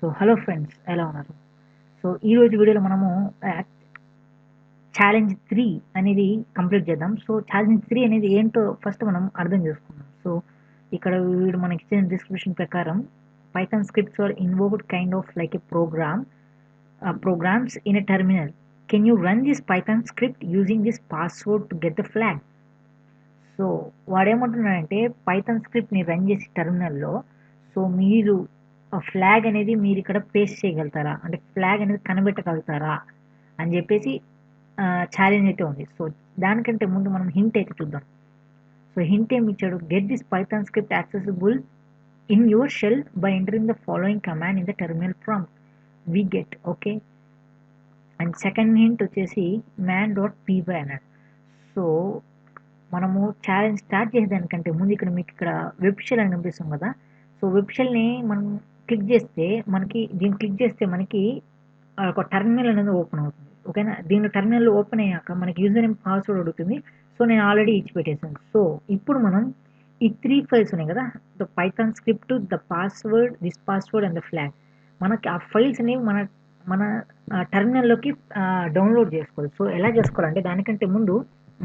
So hello friends, ఎలా ఉన్నారు? So ఈరోజు వీడియోలో మనము ఛాలెంజ్ 3 అనేది కంప్లీట్ చేద్దాం. సో ఛాలెంజ్ 3 అనేది ఏంటో ఫస్ట్ మనం అర్థం చేసుకుందాం. సో ఇక్కడ వీడు మనకి ఇచ్చిన డిస్క్రిప్షన్ ప్రకారం Python scripts are invoked kind of like a programs in a terminal. Can you run this Python script using this password to get the flag? So వాడేమంటున్నాడంటే పైథాన్ స్క్రిప్ట్ని రన్ చేసి టెర్మినల్లో సో మీరు ఫ్లాగ్ అనేది మీరు ఇక్కడ paste చేయగలుగుతారా, అంటే ఫ్లాగ్ అనేది కనిపెట్టగలుగుతారా అని చెప్పేసి ఛాలెంజ్ అయితే ఉంది. సో దానికంటే ముందు మనం హింట్ అయితే చూద్దాం. సో హింట్ ఏమి ఇచ్చాడు? Get this Python script accessible in your shell by entering the following command in the terminal prompt we get. Okay, and second hint వచ్చేసి man.py అన్నాడు. సో మనము ఛాలెంజ్ స్టార్ట్ చేసేదానికంటే ముందు ఇక్కడ మీకు ఇక్కడ వెబ్ షెల్ అని కనిపిస్తుంది కదా. సో వెబ్ షెల్ని మనం క్లిక్ చేస్తే మనకి ఒక టర్మినల్ అనేది ఓపెన్ అవుతుంది. ఓకేనా, దీనిలో టర్మినల్ ఓపెన్ అయ్యాక మనకి యూజర్ నేమ్ పాస్వర్డ్ అడుగుతుంది. సో నేను ఆల్రెడీ ఇచ్చి పెట్టేసాను. సో ఇప్పుడు మనం ఈ 3 ఫైల్స్ ఉన్నాయి కదా, the Python script, the password, this password and the flag, మనకి ఆ ఫైల్స్ అనేవి మన టర్మినల్లోకి డౌన్లోడ్ చేసుకోవాలి. సో ఎలా చేసుకోవాలంటే దానికంటే ముందు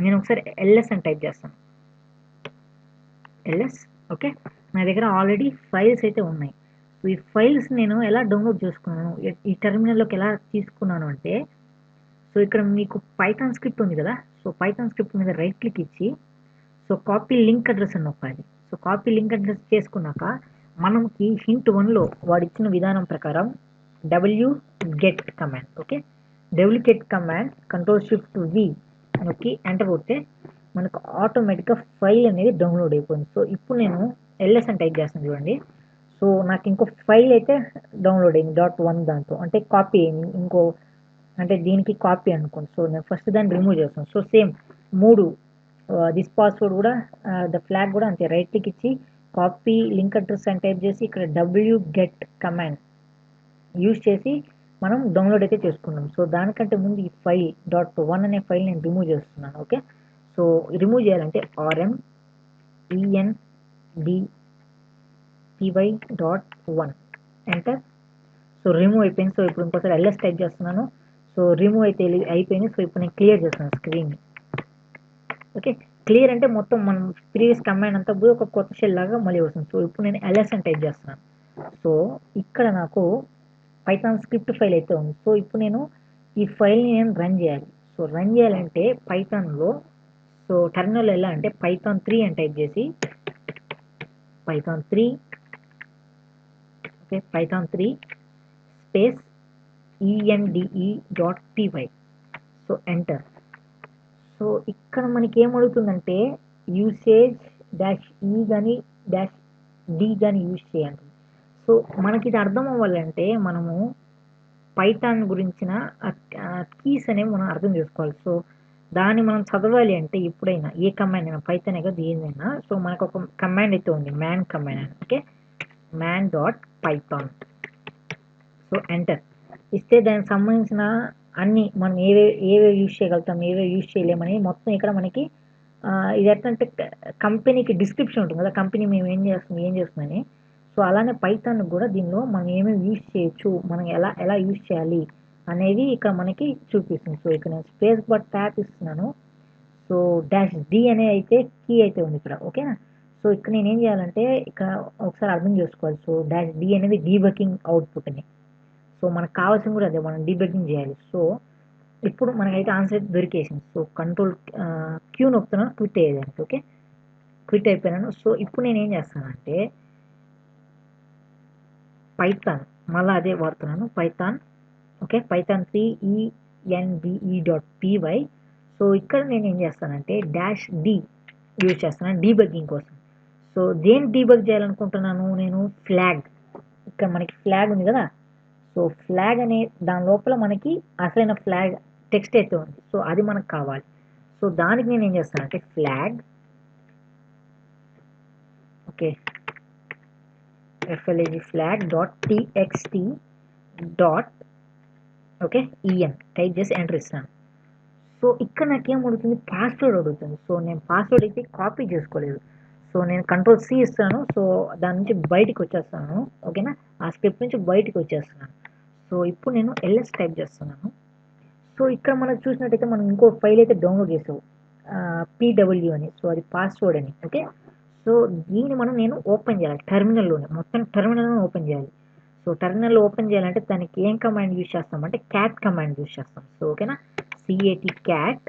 నేను ఒకసారి ఎల్ఎస్ అని టైప్ చేస్తాను. ఎల్ఎస్. ఓకే, నా దగ్గర ఆల్రెడీ ఫైల్స్ అయితే ఉన్నాయి. సో ఈ ఫైల్స్ నేను ఎలా డౌన్లోడ్ చేసుకున్నాను, ఈ టెర్మినల్లోకి ఎలా తీసుకున్నాను అంటే, సో ఇక్కడ మీకు పైథాన్ స్క్రిప్ట్ ఉంది కదా. సో పైథాన్ స్క్రిప్ట్ మీద రైట్ క్లిక్ ఇచ్చి సో కాపీ లింక్ అడ్రస్ అని నొక్కాలి. సో కాపీ లింక్ అడ్రస్ చేసుకున్నాక మనకి హింట్ 1లో వాడు ఇచ్చిన విధానం ప్రకారం wget command, okay, wget command Ctrl+Shift+V నొక్కి ఎంటర్ కొడితే మనకు ఆటోమేటిక్గా ఫైల్ అనేది డౌన్లోడ్ అయిపోయింది. సో ఇప్పుడు నేను ఎల్ఎస్ అని టైప్ చేస్తాను చూడండి. సో నాకు ఇంకో ఫైల్ అయితే డౌన్లోడ్ అయింది .1 దాంతో, అంటే కాపీ అయింది. అంటే దీనికి కాపీ అనుకోండి. సో నేను ఫస్ట్ దాన్ని రిమూవ్ చేస్తాను. సో సేమ్ 3 దిస్ పాస్వర్డ్ కూడా, ద ఫ్లాగ్ కూడా అంతే. రైట్ క్లిక్ ఇచ్చి కాపీ లింక్ అడ్రస్ అని టైప్ చేసి ఇక్కడ wget కమాండ్ యూజ్ చేసి మనం డౌన్లోడ్ అయితే చేసుకున్నాం. సో దానికంటే ముందు ఈ ఫైల్ .1 అనే ఫైల్ నేను రిమూవ్ చేస్తున్నాను. ఓకే, సో రిమూవ్ చేయాలంటే rmendpy.1 ఎంటర్. సో రిమూవ్ అయిపోయింది. సో ఇప్పుడు ఇంకోసారి ఎల్ఎస్ టైప్ చేస్తున్నాను. సో రిమూవ్ అయితే అయిపోయింది. సో ఇప్పుడు నేను క్లియర్ చేస్తున్నాను స్క్రీన్ని. ఓకే, క్లియర్ అంటే మొత్తం మనం ప్రీవియస్ కమాండ్ అంతా పోయి ఒక కొత్త షెల్ లాగా మళ్ళీ వస్తుంది. సో ఇప్పుడు నేను ఎల్ఎస్ అని టైప్ చేస్తున్నాను. సో ఇక్కడ నాకు పైథాన్ స్క్రిప్ట్ ఫైల్ అయితే ఉంది. సో ఇప్పుడు నేను ఈ ఫైల్ని నేను రన్ చేయాలి. సో రన్ చేయాలంటే పైథాన్లో, సో టెర్మినల్ ఎలా అంటే python3 అని టైప్ చేసి python3, okay, python3 space ende.py. So enter. So ఇక్కడ మనకి ఏమడుగుతుందంటే యూసేజ్ -e కానీ -d కానీ యూజ్ చేయండి. సో మనకి ఇది అర్థం అవ్వాలంటే మనము పైథాన్ గురించిన కీస్ అనేవి మనం అర్థం చేసుకోవాలి. సో దాన్ని మనం చదవాలి అంటే ఎప్పుడైనా ఏ కమాండ్ అయినా, పైథాన్ కదా ఏదైనా, సో మనకు ఒక కమాండ్ అయితే ఉంది, మ్యాన్ కమాండ్ అని. Okay, man.python. సో ఎంటర్ ఇస్తే దానికి సంబంధించిన అన్ని మనం ఏవే యూజ్ చేయగలుగుతాం, ఏవే యూజ్ చేయలేమని మొత్తం ఇక్కడ మనకి ఇది ఎట్లా అంటే కంపెనీకి డిస్క్రిప్షన్ ఉంటుంది కదా, కంపెనీ మేము ఏం చేస్తుందని. సో అలానే పైథాన్ కూడా దీనిలో మనం ఏమేమి యూజ్ చేయొచ్చు, మనం ఎలా యూజ్ చేయాలి అనేది ఇక్కడ మనకి చూపిస్తుంది. సో ఇక్కడ నేను స్పేస్ బార్ ట్యాప్ ఇస్తున్నాను. సో -d అనే అయితే కీ అయితే ఉంది ఇక్కడ. ఓకేనా, సో ఇక్కడ నేను ఏం చేయాలంటే ఇక్కడ ఒకసారి అర్థం చేసుకోవాలి. సో -d అనేది డీబగ్గింగ్ అవుట్పుట్ అని. సో మనకు కావాల్సింది కూడా అదే, మనం డీబగ్గింగ్ చేయాలి. సో ఇప్పుడు మనకైతే ఆన్సర్ దొరికేసింది. సో Ctrl+Q నొక్కుతున్నాను క్విట్ అయ్యేదానికి. ఓకే, క్విట్ అయిపోయినాను. సో ఇప్పుడు నేను ఏం చేస్తానంటే పైథాన్ మళ్ళీ అదే వాడుతున్నాను, Python. Okay, python3 enve.py. So ఇక్కడ నేను ఏం చేస్తానంటే -d యూజ్ చేస్తున్నాను డీబగ్గింగ్ కోసం. సో దేని డీబగ్ చేయాలనుకుంటున్నాను నేను? ఫ్లాగ్. ఇక్కడ మనకి ఫ్లాగ్ ఉంది కదా. సో ఫ్లాగ్ అనే దాని లోపల మనకి అసలైన ఫ్లాగ్ టెక్స్ట్ అయితే ఉంది. సో అది మనకు కావాలి. సో దానికి నేను ఏం చేస్తానంటే flag, okay, flag.txt okay en type చేసి ఎంటర్ ఇస్తాను. సో ఇక్కడ నాకేం అడుగుతుంది? పాస్వర్డ్ అడుగుతుంది. సో నేను పాస్వర్డ్ అయితే కాపీ చేసుకోలేదు. సో నేను కంట్రోల్ సి ఇస్తాను. సో దాని నుంచి బయటికి వచ్చేస్తాను. ఓకేనా, ఆ స్క్రిప్ట్ నుంచి బయటికి వచ్చేస్తున్నాను. సో ఇప్పుడు నేను ఎల్ఎస్ టైప్ చేస్తున్నాను. సో ఇక్కడ మనకు చూసినట్టయితే మనం ఇంకో ఫైల్ అయితే డౌన్లోడ్ చేసావు, పీడబ్ల్యూ అని. సో అది పాస్వర్డ్ అని. ఓకే, సో దీన్ని నేను ఓపెన్ చేయాలి టెర్మినల్లోనే, మొత్తం టెర్మినల్లోనే ఓపెన్ చేయాలి. సో టెర్మినల్లో ఓపెన్ చేయాలంటే దానికి ఏం కమాండ్ యూజ్ చేస్తాం అంటే క్యాట్ కమాండ్ యూజ్ చేస్తాం. సో ఓకేనా, CAT cat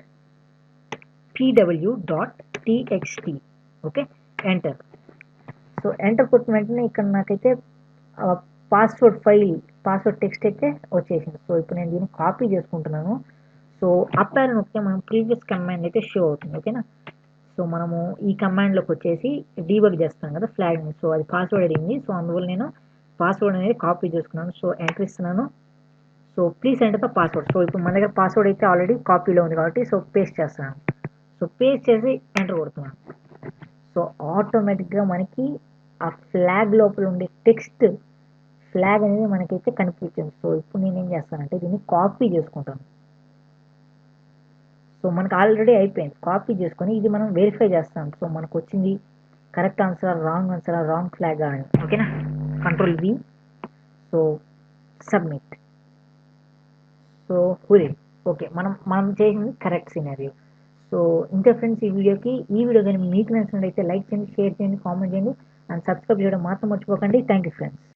pw.txt. Okay, enter. So enter కొట్టిన వెంటనే ఇక్కడ నాకైతే పాస్వర్డ్ టెక్స్ట్ అయితే వచ్చేసింది. సో ఇప్పుడు నేను దీన్ని కాపీ చేసుకుంటున్నాను. సో అప్ యారో నొక్కితే మనం ప్రీవియస్ కమాండ్ అయితే షో అవుతుంది. ఓకేనా, సో మనము ఈ కమాండ్లోకి వచ్చేసి డీబగ్ చేస్తాం కదా ఫ్లాగ్ని. సో అది పాస్వర్డ్ అడిగింది. సో అందువల్ల నేను పాస్వర్డ్ అనేది కాపీ చేసుకున్నాను. సో ఎంటర్ ఇస్తున్నాను. So please enter the password. So ఇప్పుడు మన దగ్గర పాస్వర్డ్ అయితే ఆల్రెడీ కాపీలో ఉంది కాబట్టి సో పేస్ట్ చేస్తున్నాను. సో పేస్ట్ చేసి ఎంటర్ కొడుతున్నాను. సో ఆటోమేటిక్గా మనకి ఆ ఫ్లాగ్ లోపల ఉండే టెక్స్ట్ ఫ్లాగ్ అనేది మనకైతే కనిపించింది. సో ఇప్పుడు నేను ఏం చేస్తానంటే దీన్ని కాపీ చేసుకుంటాను. సో మనకు ఆల్రెడీ అయిపోయింది. కాపీ చేసుకొని ఇది మనం వెరిఫై చేస్తాం. సో మనకు వచ్చింది కరెక్ట్ ఆన్సర్, రాంగ్ ఫ్లాగ్ అని. ఓకేనా, control V. So submit. So హురే, okay, మనం చేసింది కరెక్ట్ సినారియో. సో ఇంతే ఫ్రెండ్స్, ఈ వీడియో కానీ మీకు నచ్చినట్లయితే లైక్ చేయండి, షేర్ చేయండి, కామెంట్ చేయండి అండ్ సబ్స్క్రైబ్ చేయడం మాత్రం మర్చిపోకండి. Thank you friends.